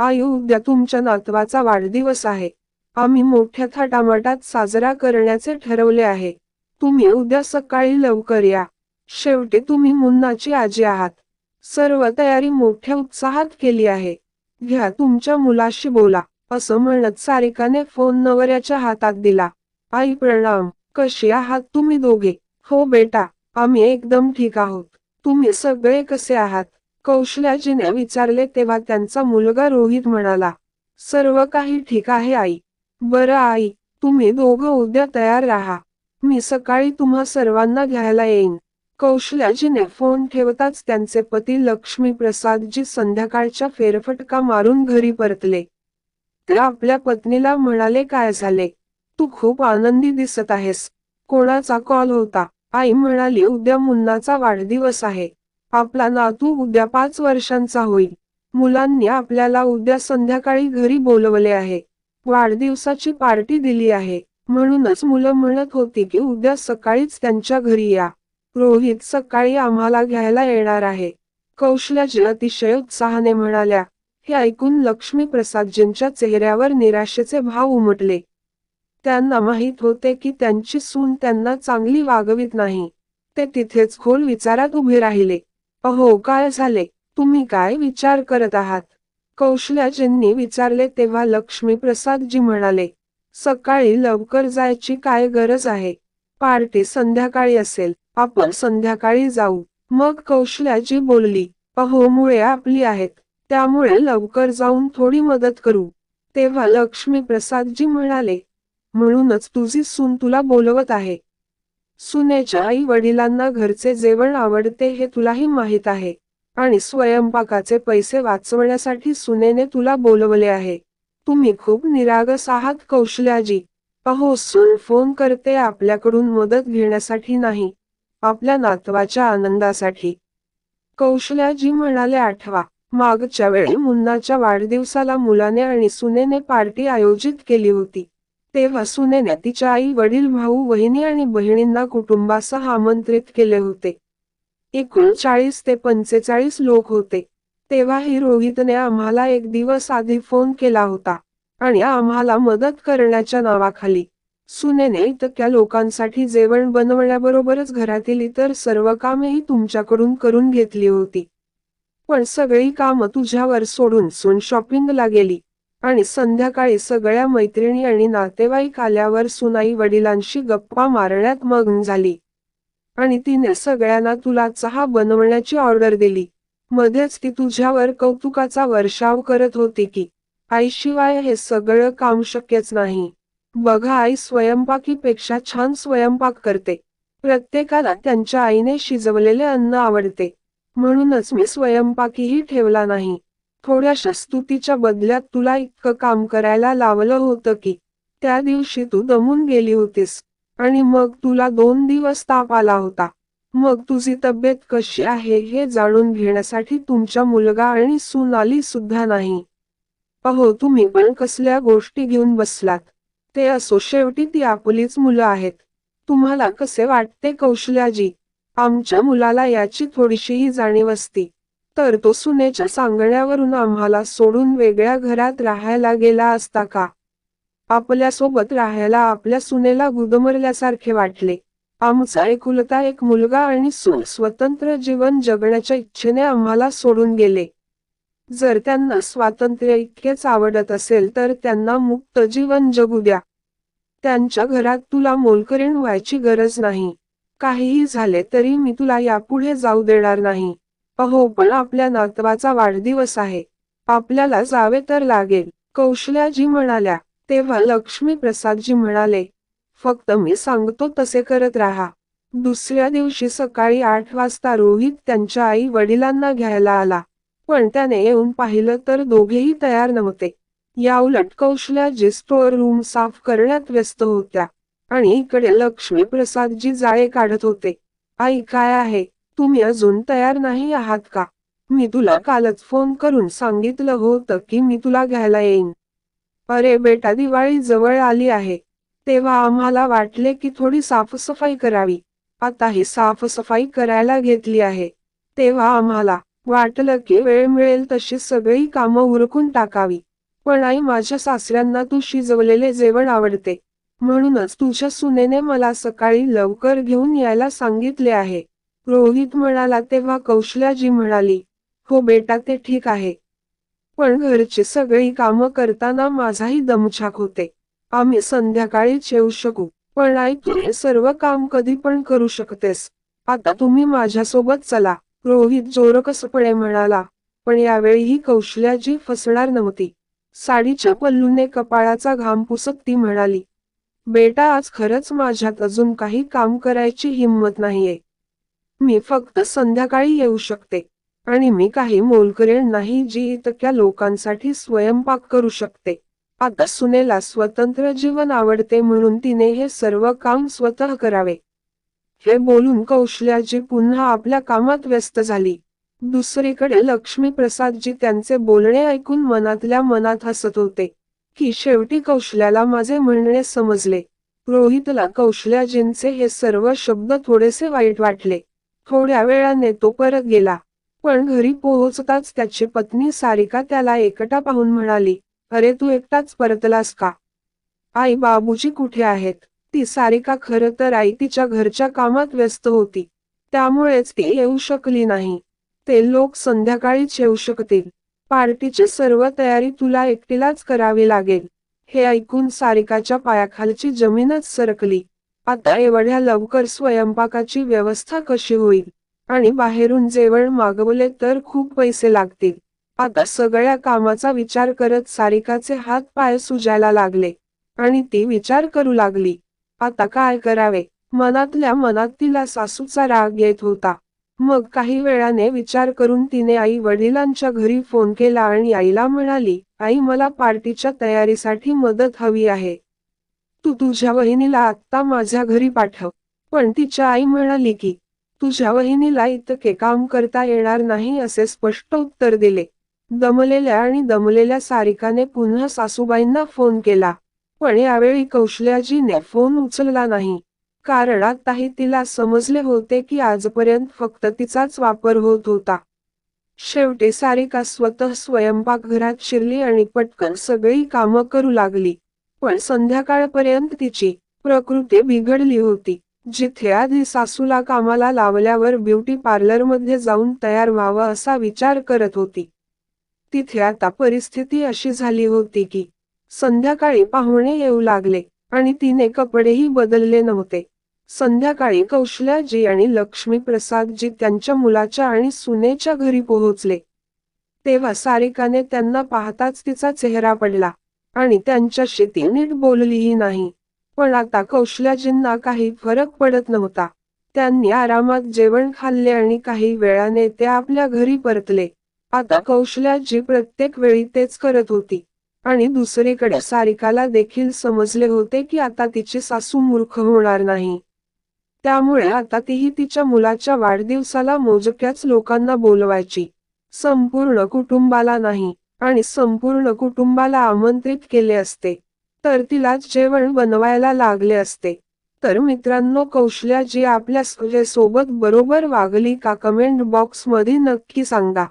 आई, उद्या तुमच्या नातवाचा वाढदिवस आहे. आम्ही मोठ्या थाटामाटात साजरा करण्याचे ठरवले आहे. तुम्ही उद्या सकाळी लवकर या. शेवटी तुम्ही मुन्नाची आजी आहात. सर्व तयारी मोठ्या उत्साहात केली आहे. घ्या, तुमच्या मुलाशी बोला, असं म्हणत सारिकाने फोन नवऱ्याच्या हातात दिला. आई प्रणाम. कशी आहात तुम्ही दोघे? हो बेटा, आम्ही एकदम ठीक आहोत. तुम्ही सगळे कसे आहात? कौशल्याजीने विचारले तेव्हा त्यांचा मुलगा रोहित म्हणाला, सर्व काही ठीक आहे आई. बरं आई, तुम्ही दोघं उद्या तयार राहा. मी सकाळी तुम्हा सर्वांना घ्यायला येईन. कौशल्याजीने फोन ठेवताच त्यांचे पती लक्ष्मीप्रसादजी संध्याकाळच्या फेरफटका मारून घरी परतले. ते आपल्या पत्नीला म्हणाले, काय झाले? तू खूप आनंदी दिसत आहेस. कोणाचा कॉल होता? आई म्हणाली, उद्या मुन्नाचा वाढदिवस आहे. आपला नातू उद्या 5 वर्षांचा होईल. मुलांनी आपल्याला उद्या संध्याकाळी घरी बोलवले आहे. वाढदिवसाची पार्टी दिली आहे. म्हणूनच मुलं म्हणत होती की उद्या सकाळीच त्यांच्या घरी या. रोहित सकाळी आम्हाला घ्यायला येणार आहे. कौशल्याजी अतिशय उत्साहाने म्हणाल्या. हे ऐकून लक्ष्मीप्रसादजींच्या चेहऱ्यावर निराशेचे भाव उमटले. त्यांना माहीत होते की त्यांची सून त्यांना चांगली वागवीत नाही. ते तिथेच खोल विचारात उभे राहिले. अहो, काय झाले? तुम्ही काय विचार करत आहात? कौशल्याजींनी विचारले तेव्हा लक्ष्मीप्रसादजी म्हणाले, सकाळी लवकर जायची काय गरज आहे? पार्टी संध्याकाळी असेल, आपण संध्याकाळी जाऊ. मग कौशल्याजी बोलली, अहो, मुळे आपली आहेत, त्यामुळे लवकर जाऊन थोडी मदत करू. तेव्हा लक्ष्मीप्रसादजी म्हणाले, म्हणूनच तुझी सून तुला बोलवत आहे. सुनेच्या आई वडिलांना घरचे जेवण आवडते हे तुलाही माहीत आहे. आणि स्वयंपाकाचे पैसे वाचवण्यासाठी सुनेने तुला बोलवले आहे. तुम्ही खूप निरागस आहात कौशल्याजी. अहो, सून फोन करते आपल्याकडून मदत घेण्यासाठी नाही, आपल्या नातवाच्या आनंदासाठी. कौशल्याजी म्हणाले, आठवा, मागच्या वेळी मुन्नाच्या वाढदिवसाला मुलाने आणि सुनेने पार्टी आयोजित केली होती. तेव्हा सुनेने तिच्या आई वडील, भाऊ बहिणी आणि बहिणींना कुटुंबासह आमंत्रित केले होते. एकूण 40 ते 45 लोक होते. तेव्हाही रोहितने आम्हाला एक दिवस आधी फोन केला होता आणि आम्हाला मदत करण्याच्या नावाखाली सुनेने इतक्या लोकांसाठी जेवण बनवण्याबरोबरच घरातील इतर सर्व कामेही तुमच्याकडून करून घेतली होती. पण सगळी कामं तुझ्यावर सोडून सून शॉपिंगला गेली आणि संध्याकाळी सगळ्या मैत्रिणी आणि नातेवाईक आल्यावर सुनाई वडिलांशी गप्पा मारण्यात मग्न झाली. आणि तिने सगळ्यांना तुला चहा बनवण्याची ऑर्डर दिली. मध्येच ती तुझ्यावर कौतुकाचा वर्षाव करत होती की आईशिवाय हे सगळं काम शक्यच नाही. बघा, आई स्वयंपाकीपेक्षा छान स्वयंपाक करते. प्रत्येकाला त्यांच्या आईने शिजवलेले अन्न आवडते. म्हणूनच मी स्वयंपाकीही ठेवला नाही. थोड्याशा स्तुतीच्या बदल्यात तुला इतकं काम करायला लावलं होतं की त्या दिवशी तू दमून गेली होतीस. आणि मग तुला 2 दिवस ताप आला होता. मग तुझी तब्येत कशी आहे हे जाणून घेण्यासाठी तुमचा मुलगा आणि सून आली सुद्धा नाही. अहो, तुम्ही पण कसल्या गोष्टी घेऊन बसलात. ते असो, शेवटी ती आपलीच मुलं आहेत. तुम्हाला कसे वाटते कौशल्याजी? आमच्या मुलाला याची थोडीशीही जाणीव असती तर तो सुनेच्या सांगण्यावरून आम्हाला सोडून वेगळ्या घरात राहायला गेला असता का? आपल्यासोबत राहायला आपल्या सुनेला गुदमरल्यासारखे वाटले. आमचा एकुलता एक मुलगा आणि सून स्वतंत्र जीवन जगण्याच्या इच्छेने आम्हाला सोडून गेले. जर त्यांना स्वातंत्र्य इतकेच आवडत असेल तर त्यांना मुक्त जीवन जगू द्या. त्यांच्या घरात तुला मोलकरीण व्हायची गरज नाही. काहीही झाले तरी मी तुला यापुढे जाऊ देणार नाही. अहो, पण आपल्या नातवाचा वाढदिवस आहे. आपल्याला जावे तर लागेल, कौशल्याजी म्हणाल्या. तेव्हा लक्ष्मीप्रसादजी म्हणाले, फक्त मी सांगतो तसे करत राहा. दुसऱ्या दिवशी सकाळी 8 वाजता रोहित त्यांच्या आई वडिलांना घ्यायला आला. पण त्याने येऊन पाहिलं तर दोघेही तयार नव्हते. याउलट कौशल्याजी स्टोअर रूम साफ करण्यात व्यस्त होत्या आणि इकडे लक्ष्मीप्रसादजी जाळे काढत होते. आई, काय आहे? तुम्ही अजून तयार नाही आहात का? मी तुला कालच फोन करून सांगितलं होतं की मी तुला घ्यायला येईन. अरे बेटा, दिवाळी जवळ आली आहे. तेव्हा आम्हाला वाटले की थोडी साफसफाई करावी. आता ही साफसफाई करायला घेतली आहे. तेव्हा आम्हाला वाटलं की वेळ मिळेल तशी सगळी कामं उरकून टाकावी. पण आई, माझ्या सासऱ्यांना तू शिजवलेले जेवण आवडते. म्हणूनच तुझ्या सुनेने मला सकाळी लवकर घेऊन यायला सांगितले आहे. रोहित म्हणाला तेव्हा कौशल्याजी म्हणाली, हो बेटा, ते ठीक आहे. पण घरची सगळी कामं करताना माझाही दमछाक होते. आम्ही संध्याकाळीच येऊ शकू. पण आई, तू हे सर्व काम कधी पण करू शकतेस. आता तुम्ही माझ्यासोबत चला, रोहित जोरकसपणे म्हणाला. पण यावेळीही कौशल्याजी फसणार नव्हती. साडीच्या पल्लूने कपाळाचा घाम पुसत ती म्हणाली, बेटा, आज खरंच माझ्यात अजून काही काम करायची हिंमत नाहीये. मी फक्त संध्याकाळी येऊ शकते. आणि मी काही मोलकरीण नाही जी इतक्या लोकांसाठी स्वयंपाक करू शकते. आता सुनेला स्वतंत्र जीवन आवडते म्हणून तिने हे सर्व काम स्वतः करावे. हे बोलून कौशल्याजी पुन्हा आपल्या कामात व्यस्त झाली. दुसरीकडे लक्ष्मीप्रसादजी त्यांचे बोलणे ऐकून मनातल्या मनात हसत होते, की शेवटी कौशल्याला माझे म्हणणे समजले. रोहितला कौशल्याजींचे हे सर्व शब्द थोडेसे वाईट वाटले. थोड्या वेळाने तो परत गेला. पण घरी पोहोचताच त्याची पत्नी सारिका त्याला एकटा पाहून म्हणाली, अरे, तू एकटाच परतलास का? आई, बाबूजी कुठे आहेत? ती सारिका खरं तर आई तिच्या घरच्या कामात व्यस्त होती. त्यामुळेच ती येऊ शकली नाही. ते लोक संध्याकाळीच येऊ शकतील. पार्टीची सर्व तयारी तुला एकटीलाच करावी लागेल. हे ऐकून सारिकाच्या पायाखालची जमीनच सरकली. आता एवढ्या लवकर स्वयंपाकाची व्यवस्था कशी होईल? आणि बाहेरून जेवण मागवले तर खूप पैसे लागतील. आता सगळ्या कामाचा विचार करत सारिकाचे हात पाय सुजायला लागले. आणि ती विचार करू लागली, आता काय करावे? मनातल्या मनात तिला सासूचा राग येत होता. मग काही वेळाने विचार करून तिने आई वडिलांच्या घरी फोन केला आणि आईला म्हणाली, आई, मला पार्टीच्या तयारीसाठी मदत हवी आहे. तू तुझ्या वहिनीला आत्ता माझ्या घरी पाठव. पण तिच्या आई म्हणाली की, तुझ्या वहिनीला इतके काम करता येणार नाही असे स्पष्ट उत्तर दिले. दमलेल्या सारिकाने पुन्हा सासूबाईंना फोन केला. पण यावेळी कौशल्याजीने फोन उचलला नाही. कारण आताही तिला समजले होते की आजपर्यंत फक्त तिचाच वापर होत होता. शेवटी सारिका स्वतः स्वयंपाकघरात शिरली आणि पटकन सगळी कामं करू लागली. पण संध्याकाळपर्यंत तिची प्रकृती बिघडली होती. जिथे आधी सासूला कामाला लावल्यावर ब्युटी पार्लरमध्ये जाऊन तयार व्हावं असा विचार करत होती, तिथे आता परिस्थिती अशी झाली होती की संध्याकाळी पाहुणे येऊ लागले आणि तिने कपडेही बदलले नव्हते. संध्याकाळी कौशल्याजी आणि लक्ष्मीप्रसादजी त्यांच्या मुलाच्या आणि सुनेच्या घरी पोहोचले. तेव्हा सारिकाने त्यांना पाहताच तिचा चेहरा पडला आणि त्यांच्याशी ती नीट बोललीही नाही. पण आता कौशल्याजींना काही फरक पडत नव्हता. त्यांनी आरामात जेवण खाल्ले आणि काही वेळाने ते आपल्या घरी परतले. आता कौशल्याजी प्रत्येक वेळी तेच करत होती. आणि दुसरीकडे सारिकाला देखील समजले होते की आता तिची सासू मूर्ख होणार नाही. त्यामुळे आता तीही तिच्या मुलाच्या वाढदिवसाला मोजक्याच लोकांना बोलवायची. संपूर्ण कुटुंबाला नाही. आणि संपूर्ण कुटुंबाला आमंत्रित केले असते तर तिलाच जेवण बनवायला लागले असते. तर मित्रांनो, कौशल्याजी आपल्या सोबत बरोबर वागली का? कमेंट बॉक्समध्ये नक्की सांगा.